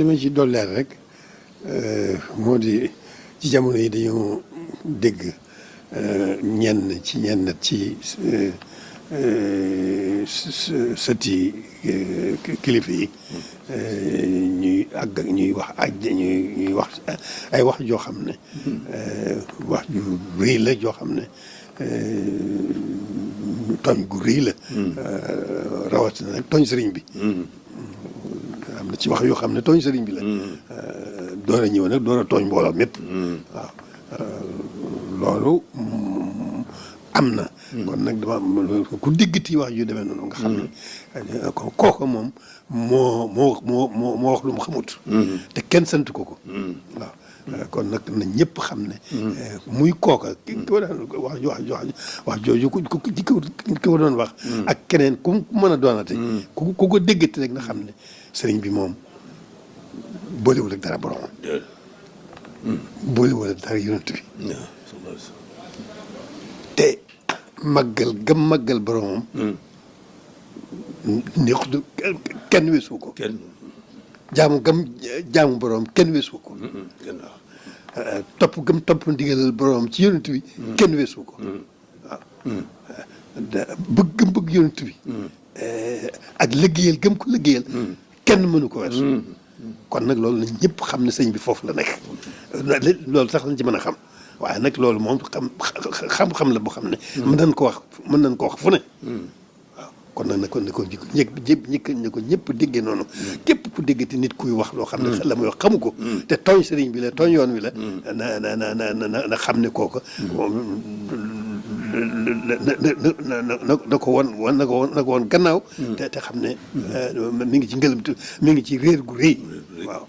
li ma ci dolleer rek moo di ci jamono yi dañoo dégg ñenn ci sëti kilifa yi ñuy wax ay wax joo xam ne wax ju rëy la joo xam ne tooñ gu rëy la rawatina nag tooñ sëriñ bi am na ci wax yoo xam ne tooñ sëriñ bi la door a ñëw nag door a tooñ mbooloo mépp waaw loolu am na kon nag dama ku déggati wax yu demee noonu nga xam ne kooku moom moo wax lu mu xamut te kenn sant ko waaw kon nag na ñëpp xam ne muy kooka ki ko daan wax jooju ko doon wax ak keneen ku mën a doonate ku ko déggati rek na xam ne sëriñ bi moom boolewul ak dara borom boolewul ak dara yonent bi te màggal gëm màggal boromam neexut kenn weesu ko jaamu borom kenn weesu ko waaw topp ndigalal borom ci yonent bi kenn weesu ko waaw bëgg yonent bi ak liggéeyal gëm ko liggéeyal kenn mënu ko weesu kon nag loolu nañ ñëpp xam ne sëñ bi foofu la nekk loolu sax lañ ci mën a xam waaye nag loolu moom xam-xam la boo xam ne mën nañ ko wax fu ne waaw kon nag ne ko ñëpp déggee noonu képp ku déggati nit kuy wax loo xam ne la muy wax xamu ko te tooñ sëriñ bi la tooñ yoon wi la na xam ne kooku na ko woon gannaaw te xam ne mi ngi ci ngëlëmtu mi ngi ci réer gu rëy waaw